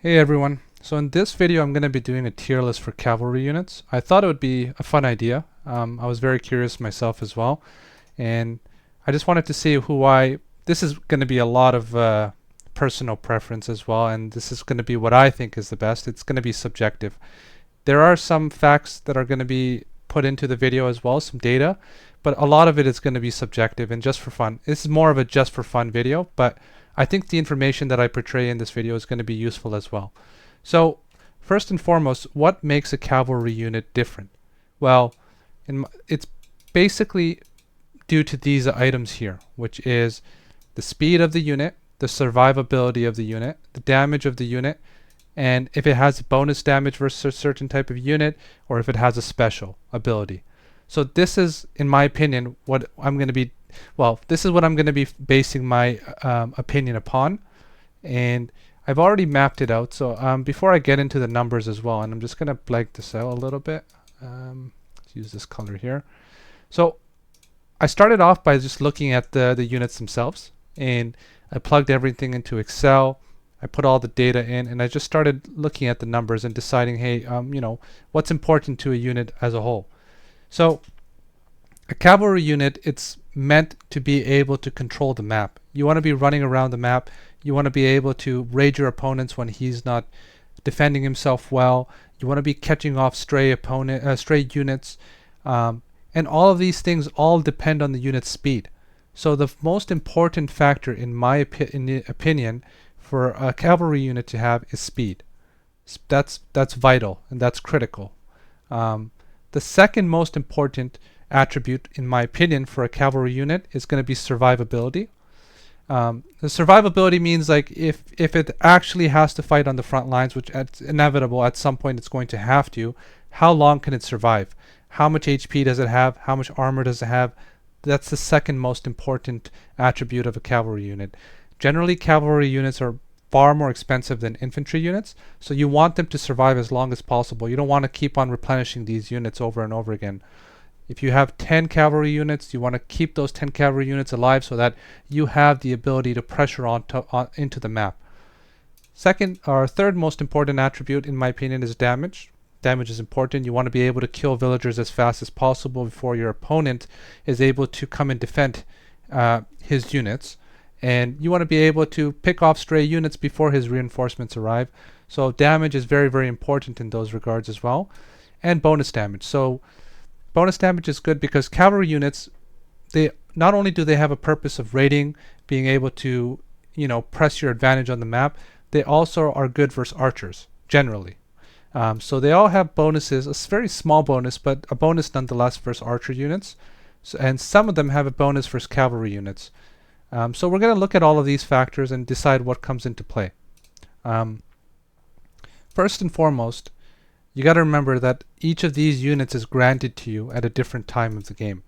Hey everyone. So in this video I'm going to be doing a tier list for cavalry units. I thought it would be a fun idea. I was very curious myself as well, and I just wanted to see this is going to be a lot of personal preference as well, and this is going to be what I think is the best. It's going to be subjective. There are some facts that are going to be put into the video as well, some data, but a lot of it is going to be subjective and just for fun. This is more of a just for fun video, but I think the information that I portray in this video is going to be useful as well. So first and foremost, what makes a cavalry unit different? Well, it's basically due to these items here, which is the speed of the unit, the survivability of the unit, the damage of the unit, and if it has bonus damage versus a certain type of unit, or if it has a special ability. So this is, in my opinion, what I'm going to be, this is what I'm going to be basing my opinion upon. And I've already mapped it out. So before I get into the numbers as well, and I'm just going to blank this out a little bit. Let's use this color here. So I started off by just looking at the units themselves, and I plugged everything into Excel. I put all the data in, and I just started looking at the numbers and deciding, hey, what's important to a unit as a whole. So a cavalry unit, it's meant to be able to control the map. You want to be running around the map. You want to be able to raid your opponents when he's not defending himself well. You want to be catching off stray units, and all of these things all depend on the unit's speed. So the most important factor, in my opinion, for a cavalry unit to have is speed. That's vital and that's critical. The second most important attribute, in my opinion, for a cavalry unit is going to be survivability. The survivability means, like, if it actually has to fight on the front lines, which it's inevitable at some point it's going to have to, how long can it survive? How much HP does it have? How much armor does it have? That's the second most important attribute of a cavalry unit. Generally, cavalry units are far more expensive than infantry units, so you want them to survive as long as possible. You don't want to keep on replenishing these units over and over again. If you have 10 cavalry units, you want to keep those 10 cavalry units alive so that you have the ability to pressure into the map. Second, or third most important attribute, in my opinion, is damage. Damage is important. You want to be able to kill villagers as fast as possible before your opponent is able to come and defend his units. And you want to be able to pick off stray units before his reinforcements arrive. So damage is very, very important in those regards as well. And bonus damage. So bonus damage is good because cavalry units, they not only do they have a purpose of raiding, being able to, press your advantage on the map, they also are good versus archers, generally. So they all have bonuses, a very small bonus, but a bonus nonetheless versus archer units. And some of them have a bonus versus cavalry units. So we're going to look at all of these factors and decide what comes into play. First and foremost, you got to remember that each of these units is granted to you at a different time of the game.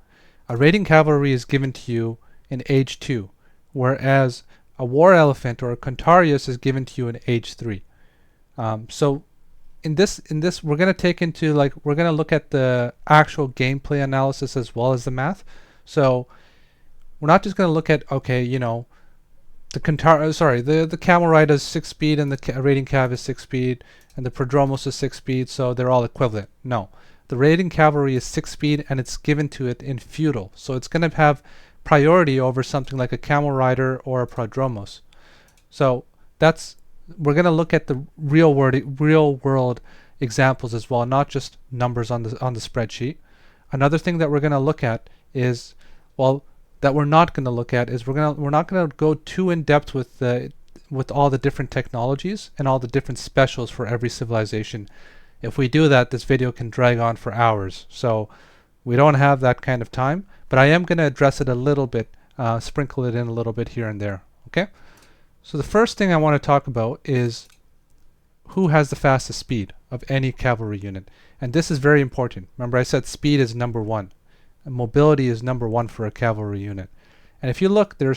A raiding cavalry is given to you in age 2, whereas a war elephant or a Contarius is given to you in age 3. So in this we're going to we're going to look at the actual gameplay analysis as well as the math. So we're not just going to look at, the camel ride is 6 speed and the raiding cav is 6 speed and the prodromos is 6 speed, so they're all equivalent. No, the raiding cavalry is 6 speed and it's given to it in feudal, so it's going to have priority over something like a camel rider or a prodromos. So we're going to look at the real world examples as well, not just numbers on the spreadsheet. Another thing that we're going to look at is, that we're not going to look at is we're not going to go too in depth with all the different technologies and all the different specials for every civilization. If we do that, this video can drag on for hours. So we don't have that kind of time, but I am going to address it a little bit, sprinkle it in a little bit here and there. Okay? So the first thing I want to talk about is who has the fastest speed of any cavalry unit. And this is very important. Remember, I said speed is number 1. And mobility is number 1 for a cavalry unit. And if you look, I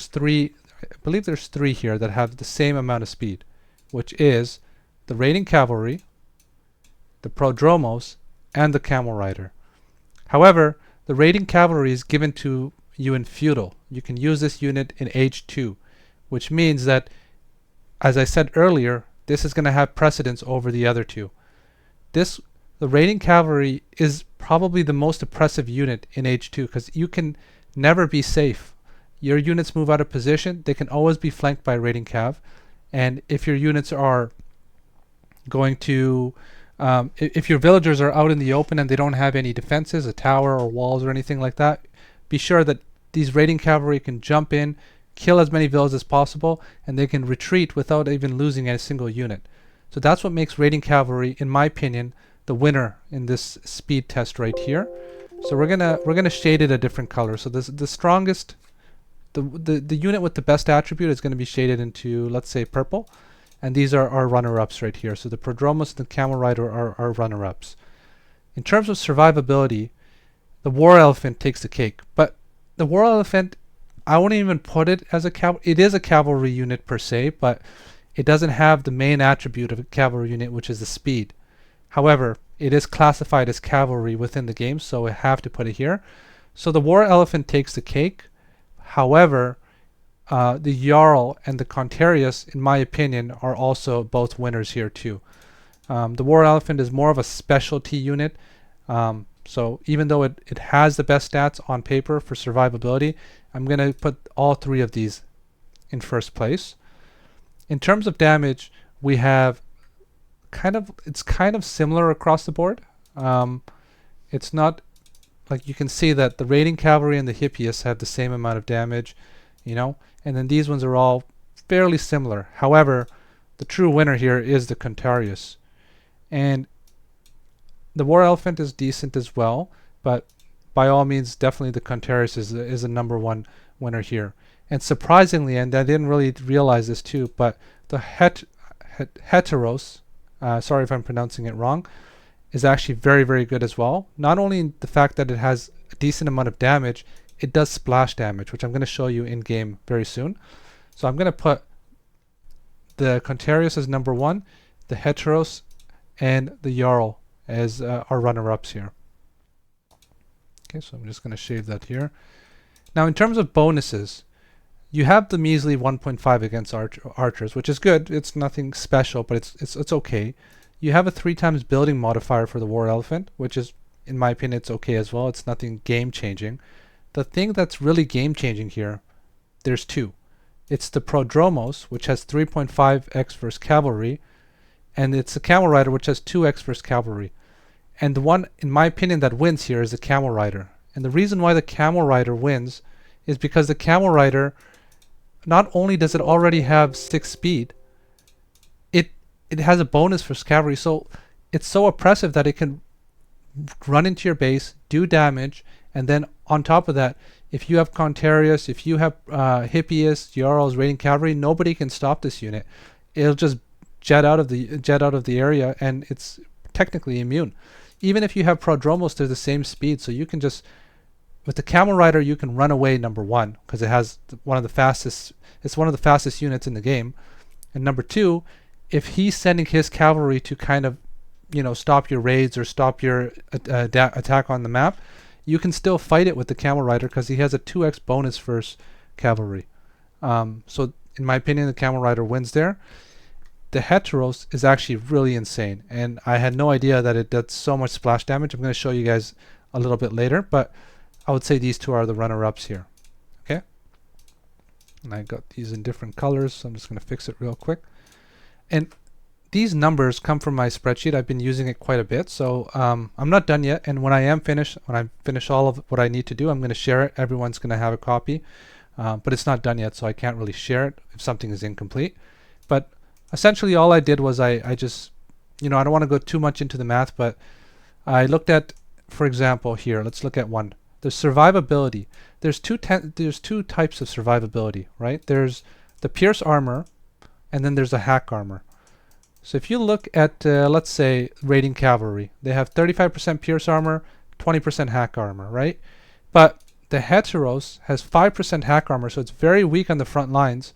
believe there's 3 here that have the same amount of speed, which is the raiding cavalry, the prodromos, and the camel rider. However, the raiding cavalry is given to you in feudal. You can use this unit in age 2, which means that, as I said earlier, this is going to have precedence over the other two. The raiding cavalry is probably the most oppressive unit in Age 2 because you can never be safe. Your units move out of position, they can always be flanked by raiding cav, and if your units are going to if your villagers are out in the open and they don't have any defenses, a tower or walls or anything like that, be sure that these raiding cavalry can jump in, kill as many villas as possible, and they can retreat without even losing a single unit. So that's what makes raiding cavalry, in my opinion, the winner in this speed test right here. So we're gonna shade it a different color. So this the strongest, the unit with the best attribute is going to be shaded into, let's say, purple. And these are our runner-ups right here. So the Prodromos and the Camel Rider are our runner-ups. In terms of survivability, the War Elephant takes the cake. But the War Elephant, I wouldn't even put it as it is a cavalry unit per se, but it doesn't have the main attribute of a cavalry unit, which is the speed. However, it is classified as cavalry within the game, so I have to put it here. So the War Elephant takes the cake. However, the Jarl and the Contarius, in my opinion, are also both winners here too. The War Elephant is more of a specialty unit. So even though it has the best stats on paper for survivability, I'm going to put all three of these in first place. In terms of damage, we have it's kind of similar across the board. It's not like, you can see that the raiding cavalry and the hippias have the same amount of damage, and then these ones are all fairly similar. However, the true winner here is the Contarius. And the War Elephant is decent as well, but by all means, definitely the Contarius is the number one winner here. And surprisingly, and I didn't really realize this too, but the Heteros, sorry if I'm pronouncing it wrong, is actually very, very good as well. Not only the fact that it has a decent amount of damage, it does splash damage, which I'm going to show you in game very soon. So I'm going to put the Contarius as number one, the Heteros, and the Jarl as our runner-ups here. Okay, so I'm just going to shade that here. Now, in terms of bonuses, you have the measly 1.5 against archers, which is good. It's nothing special, but it's okay. You have a 3 times building modifier for the War Elephant, which is, in my opinion, it's okay as well. It's nothing game-changing. The thing that's really game-changing here, there's two. It's the Prodromos, which has 3.5x versus cavalry, and it's the Camel Rider, which has 2x versus cavalry. And the one, in my opinion, that wins here is the Camel Rider. And the reason why the Camel Rider wins is because the Camel Rider, not only does it already have 6 speed, it has a bonus for cavalry, so it's so oppressive that it can run into your base, do damage, and then on top of that, if you have Contarius, if you have Hippias, Jarls, raiding cavalry, nobody can stop this unit. It'll just jet out of the area, and it's technically immune. Even if you have Prodromos, they're the same speed, so you can just, with the Camel Rider, you can run away, number one, because it has one of the fastest. It's one of the fastest units in the game, and number two, if he's sending his cavalry to kind of, stop your raids or stop your attack on the map, you can still fight it with the Camel Rider because he has a 2x bonus versus cavalry. So in my opinion, the Camel Rider wins there. The Heteros is actually really insane, and I had no idea that it does so much splash damage. I'm going to show you guys a little bit later, but I would say these two are the runner-ups here. Okay, and I got these in different colors, so I'm just going to fix it real quick. And these numbers come from my spreadsheet. I've been using it quite a bit, so I'm not done yet. And when I finish all of what I need to do, I'm going to share it. Everyone's going to have a copy, but it's not done yet, so I can't really share it if something is incomplete. But essentially, all I did was I just, I don't want to go too much into the math, but I looked at, for example, here. Let's look at one. The survivability. There's two types of survivability, right? There's the pierce armor, and then there's a hack armor. So if you look at, let's say, raiding cavalry, they have 35% pierce armor, 20% hack armor, right? But the Heteros has 5% hack armor, so it's very weak on the front lines,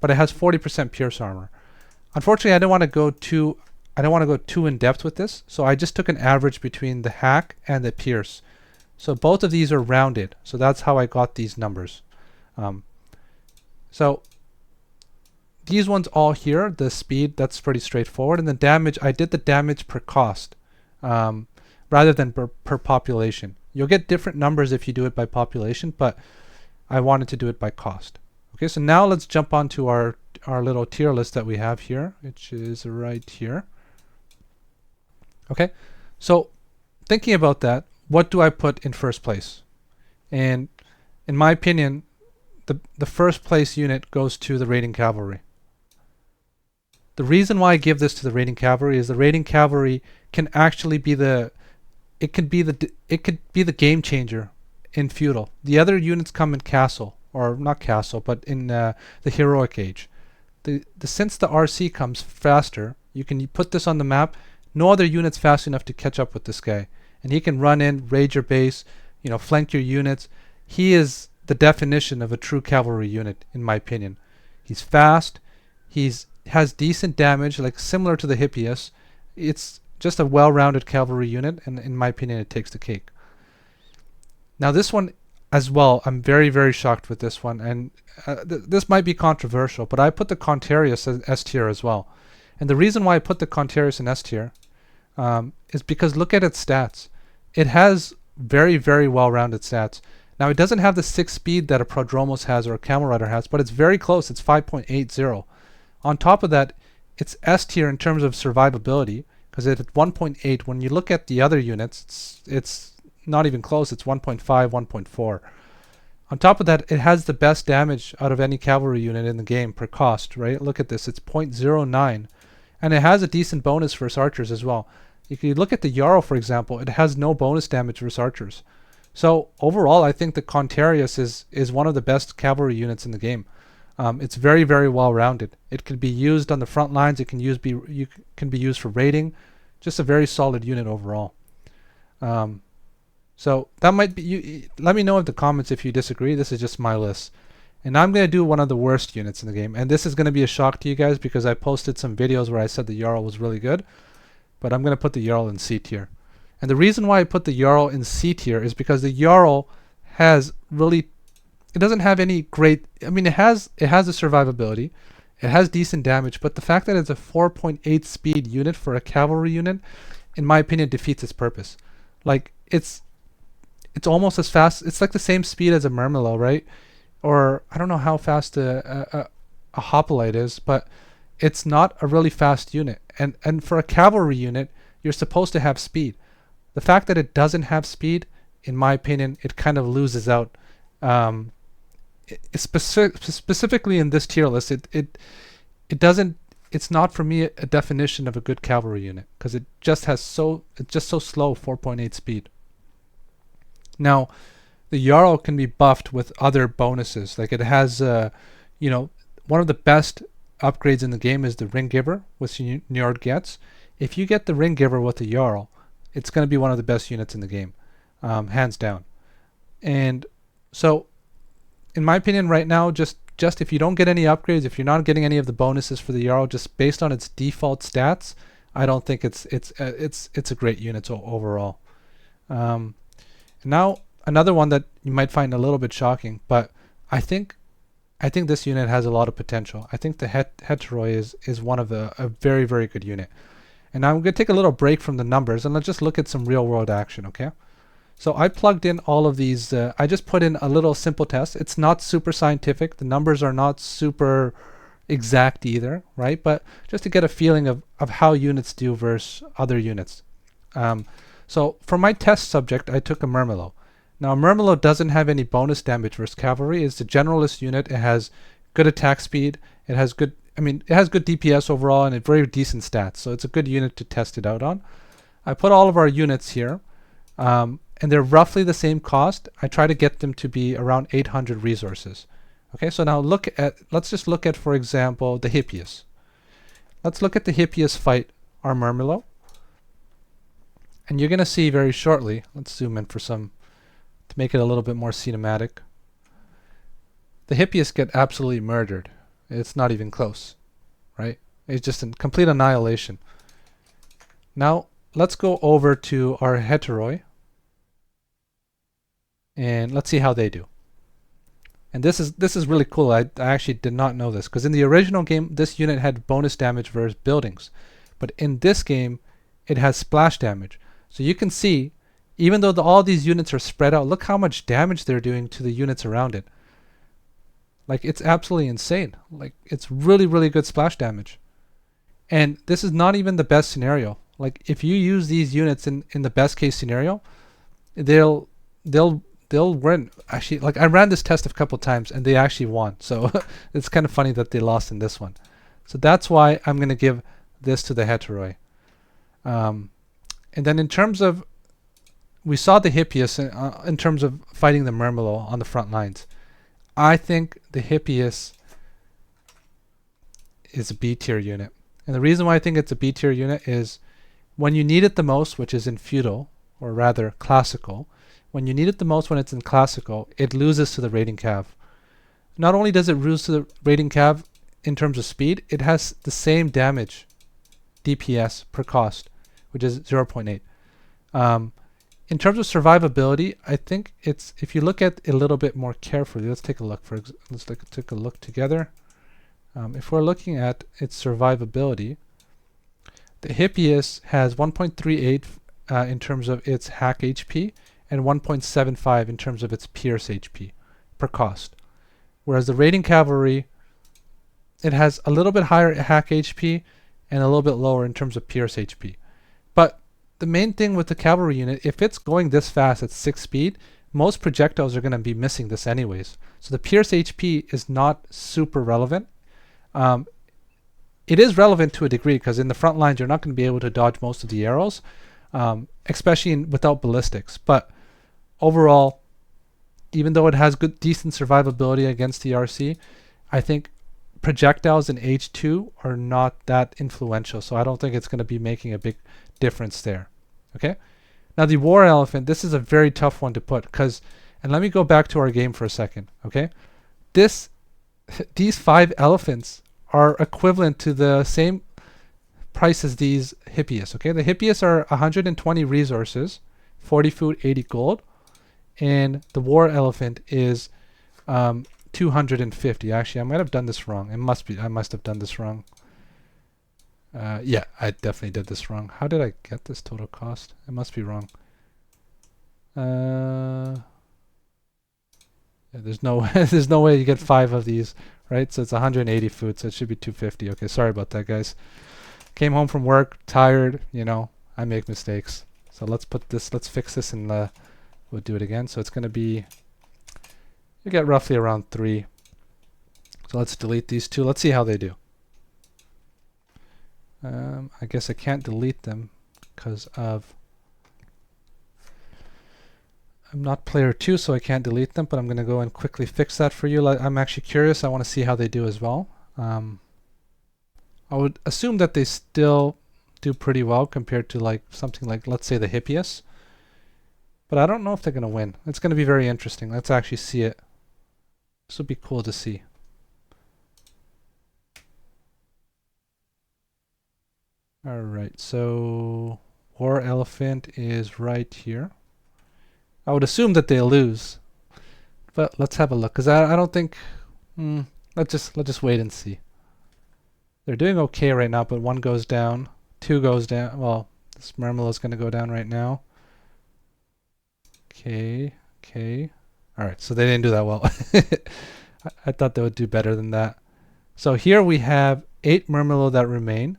but it has 40% pierce armor. Unfortunately, I don't want to go too in depth with this, so I just took an average between the hack and the pierce. So both of these are rounded, so that's how I got these numbers. So these ones all here, the speed, that's pretty straightforward. And the damage, I did the damage per cost rather than per population. You'll get different numbers if you do it by population, but I wanted to do it by cost. Okay, so now let's jump onto our little tier list that we have here, which is right here. Okay, so thinking about that, what do I put in first place? And in my opinion, the first place unit goes to the raiding cavalry. The reason why I give this to the raiding cavalry is the raiding cavalry can actually be it could be the game changer in feudal. The other units come in castle, or not castle, but in the heroic age. Since the RC comes faster, you put this on the map. No other unit's fast enough to catch up with this guy, and he can run in, raid your base, flank your units. He is the definition of a true cavalry unit, in my opinion. He's fast. Has decent damage, like similar to the Hippias. It's just a well-rounded cavalry unit, and in my opinion, it takes the cake. Now this one as well, I'm very, very shocked with this one, and this might be controversial, but I put the Contarius as S tier as well. And the reason why I put the Contarius in S tier is because look at its stats. It has very, very well-rounded stats. Now it doesn't have the 6 speed that a Prodromos has or a Camel Rider has, but it's very close. It's 5.80. On top of that, it's S tier in terms of survivability, because it's at 1.8. When you look at the other units, it's not even close. It's 1.5, 1.4. On top of that, it has the best damage out of any cavalry unit in the game per cost, right? Look at this. It's 0.09. And it has a decent bonus for its archers as well. If you look at the Jarl, for example, it has no bonus damage for its archers. So overall, I think the Contarius is one of the best cavalry units in the game. It's very, very well rounded. It can be used on the front lines. It can be used for raiding. Just a very solid unit overall. So that might be. Let me know in the comments if you disagree. This is just my list, and I'm gonna do one of the worst units in the game. And this is gonna be a shock to you guys because I posted some videos where I said the Jarl was really good, but I'm gonna put the Jarl in C tier. And the reason why I put the Jarl in C tier is because the Jarl has really. It doesn't have any great. I mean, it has the survivability, it has decent damage, but the fact that it's a 4.8 speed unit for a cavalry unit, in my opinion, defeats its purpose. Like it's almost as fast. It's like the same speed as a Murmillo, right? Or I don't know how fast a Hoplite is, but it's not a really fast unit. And for a cavalry unit, you're supposed to have speed. The fact that it doesn't have speed, in my opinion, it kind of loses out. Specifically in this tier list, it doesn't. It's not for me a definition of a good cavalry unit because it's just so slow, 4.8 speed. Now, the Jarl can be buffed with other bonuses. Like it has, one of the best upgrades in the game is the Ring Giver, which Njord gets. If you get the Ring Giver with the Jarl, it's going to be one of the best units in the game, hands down. And so, in my opinion, right now, just if you don't get any upgrades, if you're not getting any of the bonuses for the Jarl, just based on its default stats, I don't think it's a great unit overall. Now another one that you might find a little bit shocking, but I think this unit has a lot of potential. I think the Heteroi is one of a very, very good unit. And now I'm going to take a little break from the numbers and let's just look at some real world action, okay? So I plugged in all of these. I just put in a little simple test. It's not super scientific. The numbers are not super exact either, right? But just to get a feeling of how units do versus other units. So for my test subject, I took a Murmillo. Now, Murmillo doesn't have any bonus damage versus cavalry. It's a generalist unit. It has good attack speed. It has good DPS overall and very decent stats. So it's a good unit to test it out on. I put all of our units here. And they're roughly the same cost. I try to get them to be around 800 resources. Okay, so now let's just look at, for example, the Hippias. Let's look at the Hippias fight our Murmillo. And you're going to see very shortly, let's zoom in to make it a little bit more cinematic. The Hippias get absolutely murdered. It's not even close, right? It's just a complete annihilation. Now, let's go over to our Heteroi. And let's see how they do. And this is really cool. I actually did not know this, because in the original game this unit had bonus damage versus buildings, but in this game it has splash damage. So you can see, even though all these units are spread out, look how much damage they're doing to the units around it. Like, it's absolutely insane. Like, it's really, really good splash damage. And this is not even the best scenario. Like, if you use these units in the best case scenario, they'll win. Actually, like, I ran this test a couple times and they actually won. So it's kind of funny that they lost in this one. So that's why I'm going to give this to the Heteroi. And then in terms of, we saw the Hippias in terms of fighting the Murmillo on the front lines. I think the Hippias is a B tier unit. And the reason why I think it's a B tier unit is when you need it the most, which is in feudal, or rather classical, when you need it the most when it's in classical, it loses to the raiding cav. Not only does it lose to the raiding cav in terms of speed, it has the same damage DPS per cost, which is 0.8. In terms of survivability, I think it's, if you look at it a little bit more carefully, let's take a look. Let's take a look together. If we're looking at its survivability, the Hippias has 1.38 in terms of its hack HP and 1.75 in terms of its pierce HP per cost. Whereas the raiding cavalry, it has a little bit higher hack HP and a little bit lower in terms of pierce HP. But the main thing with the cavalry unit, if it's going this fast at 6 speed, most projectiles are going to be missing this anyways. So the pierce HP is not super relevant. It is relevant to a degree, because in the front lines you're not going to be able to dodge most of the arrows, especially without ballistics. But overall, even though it has good, decent survivability against the RC, I think projectiles in H2 are not that influential. So I don't think it's going to be making a big difference there. Okay. Now the war elephant, this is a very tough one to put, because, and let me go back to our game for a second. Okay. These 5 elephants are equivalent to the same price as these Hippias. Okay. The Hippias are 120 resources, 40 food, 80 gold. And the war elephant is 250. Actually, I might have done this wrong. I must have done this wrong. Yeah, I definitely did this wrong. How did I get this total cost? It must be wrong. Yeah, there's no there's no way you get 5 of these, right? So it's 180 food, so it should be 250. Okay, sorry about that, guys. Came home from work, tired. You know, I make mistakes. So let's fix this, and we'll do it again. So it's going to be, you get roughly around 3. So let's delete these 2. Let's see how they do. I guess I can't delete them because of, I'm not player 2, so I can't delete them, but I'm going to go and quickly fix that for you. I'm actually curious. I want to see how they do as well. I would assume that they still do pretty well compared to like something like, let's say, the Hippias. But I don't know if they're going to win. It's going to be very interesting. Let's actually see it. This would be cool to see. Alright, so war elephant is right here. I would assume that they'll lose, but let's have a look, because I don't think, let's just wait and see. They're doing okay right now, but 1 goes down, 2 goes down. Well, this Murmillo is going to go down right now. Okay. Alright, so they didn't do that well. I thought they would do better than that. So here we have 8 Murmillo that remain.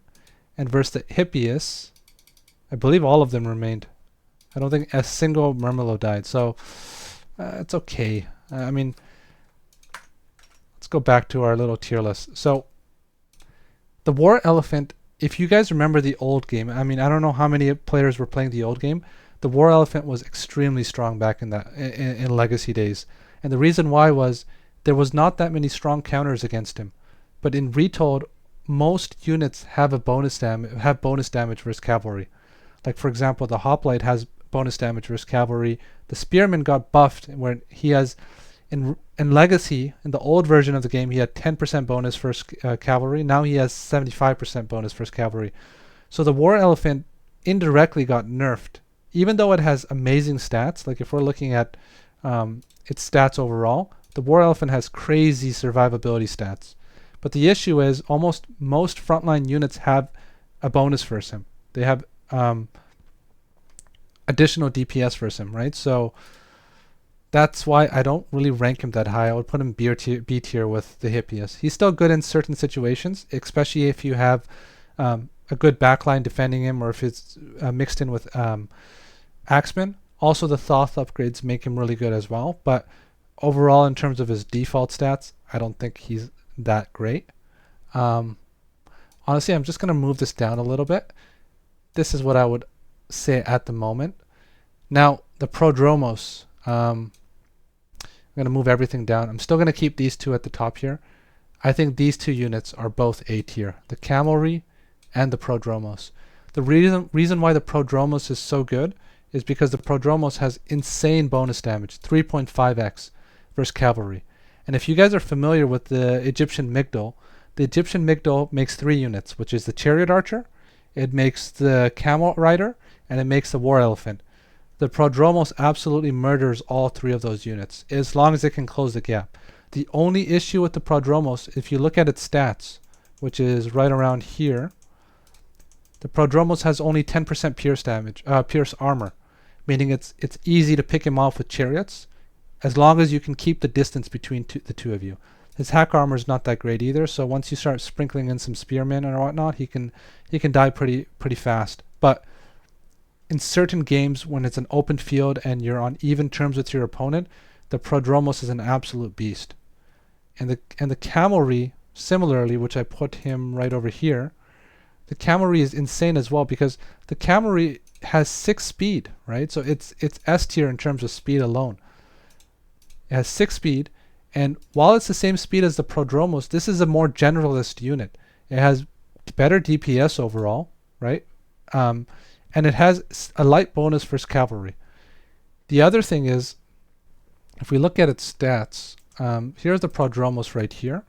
And versus the Hippias, I believe all of them remained. I don't think a single Murmillo died. So it's okay. I mean, let's go back to our little tier list. So the war elephant, if you guys remember the old game, I mean, I don't know how many players were playing the old game. The war elephant was extremely strong back in that in legacy days. And the reason why was there was not that many strong counters against him. But in Retold, most units have bonus damage versus cavalry. Like, for example, the hoplite has bonus damage versus cavalry. The spearman got buffed where he has, in legacy, in the old version of the game, he had 10% bonus versus cavalry. Now he has 75% bonus versus cavalry. So the war elephant indirectly got nerfed, even though it has amazing stats. Like, if we're looking at its stats overall, The War Elephant has crazy survivability stats. But the issue is almost most frontline units have a bonus versus him. They have additional DPS versus him, right? So that's why I don't really rank him that high. I would put him B tier with the Hippias. He's still good in certain situations, especially if you have a good backline defending him, or if it's mixed in with Axeman. Also, the Thoth upgrades make him really good as well. But overall, in terms of his default stats, I don't think he's that great. Honestly, I'm just going to move this down a little bit. This is what I would say at the moment. Now, the Prodromos. I'm going to move everything down. I'm still going to keep these two at the top here. I think these two units are both A tier. The Cavalry and the Prodromos. The reason why the Prodromos is so good is because the Prodromos has insane bonus damage, 3.5x versus Cavalry. And if you guys are familiar with the Egyptian Migdol, the Egyptian Migdol makes 3 units, which is the Chariot Archer, it makes the Camel Rider, and it makes the War Elephant. The Prodromos absolutely murders all 3 of those units, as long as it can close the gap. The only issue with the Prodromos, if you look at its stats, which is right around here, the Prodromos has only 10% pierce armor, meaning it's easy to pick him off with chariots, as long as you can keep the distance between the two of you. His hack armor is not that great either, so once you start sprinkling in some spearmen or whatnot, he can die pretty fast. But in certain games, when it's an open field and you're on even terms with your opponent, the Prodromos is an absolute beast. And the Cavalry, similarly, which I put him right over here, the Cavalry is insane as well, because the Cavalry has 6 speed, right? So it's S tier in terms of speed alone. It has 6 speed, and while it's the same speed as the Prodromos, this is a more generalist unit. It has better DPS overall, right? And it has a light bonus versus Cavalry. The other thing is, if we look at its stats, here's the Prodromos right here,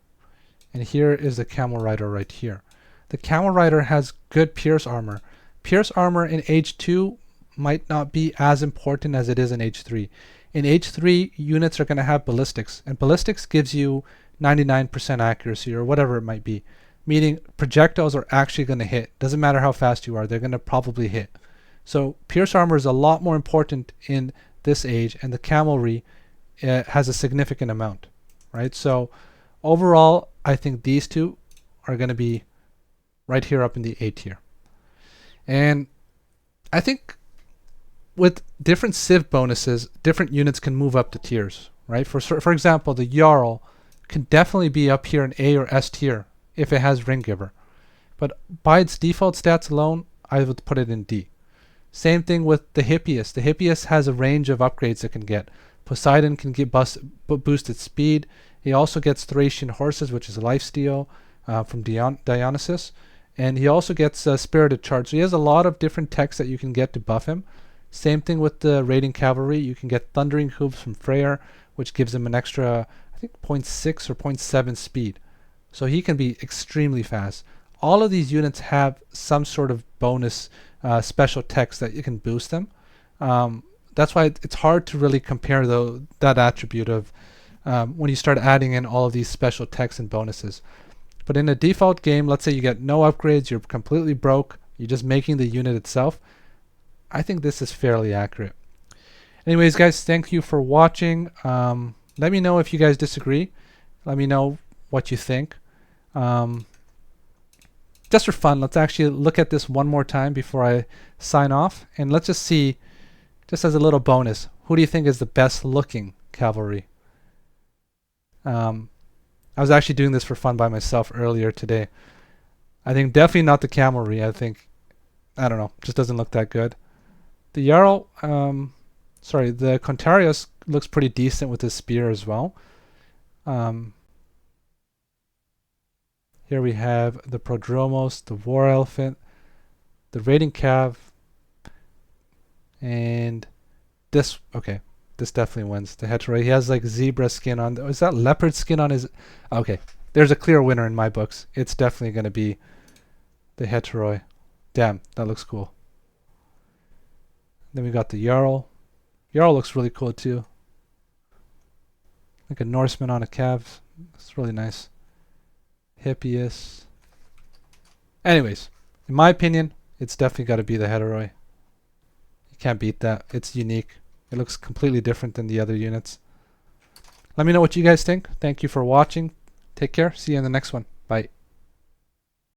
and here is the Camel Rider right here. The Camel Rider has good pierce armor. Pierce armor in Age 2 might not be as important as it is in Age 3. In Age 3, units are going to have ballistics, and ballistics gives you 99% accuracy or whatever it might be, meaning projectiles are actually going to hit. Doesn't matter how fast you are, they're going to probably hit. So pierce armor is a lot more important in this age, and the Cavalry has a significant amount, right? So overall, I think these two are going to be right here up in the A tier. And I think with different civ bonuses, different units can move up the tiers, right? For example, the Jarl can definitely be up here in A or S tier if it has Ring Giver. But by its default stats alone, I would put it in D. Same thing with the Hippias. The Hippias has a range of upgrades it can get. Poseidon can boost its speed. He also gets Thracian horses, which is a lifesteal from Dionysus. And he also gets Spirited Charge. So he has a lot of different techs that you can get to buff him. Same thing with the Raiding Cavalry. You can get Thundering Hooves from Freyr, which gives him an extra, I think, 0.6 or 0.7 speed. So he can be extremely fast. All of these units have some sort of bonus special techs that you can boost them. That's why it's hard to really compare that attribute of when you start adding in all of these special techs and bonuses. But in a default game, let's say you get no upgrades, you're completely broke, you're just making the unit itself, I think this is fairly accurate. Anyways, guys, thank you for watching. Let me know if you guys disagree. Let me know what you think. Just for fun, let's actually look at this one more time before I sign off. And let's just see, just as a little bonus, who do you think is the best looking Cavalry? I was actually doing this for fun by myself earlier today. I think definitely not the Cavalry. I don't know, just doesn't look that good. The Jarl, the Contarius looks pretty decent with his spear as well. Here we have the Prodromos, the War Elephant, the Raiding Cav, and this, okay, this definitely wins. The Heteroi, he has like zebra skin on, is that leopard skin on his, okay, there's a clear winner in my books. It's definitely going to be the Heteroi. Damn, that looks cool. Then we got the Jarl. Jarl looks really cool too. Like a Norseman on a cav. It's really nice. Hippias. Anyways, in my opinion, it's definitely got to be the Heteroi. You can't beat that. It's unique. It looks completely different than the other units. Let me know what you guys think. Thank you for watching. Take care. See you in the next one. Bye.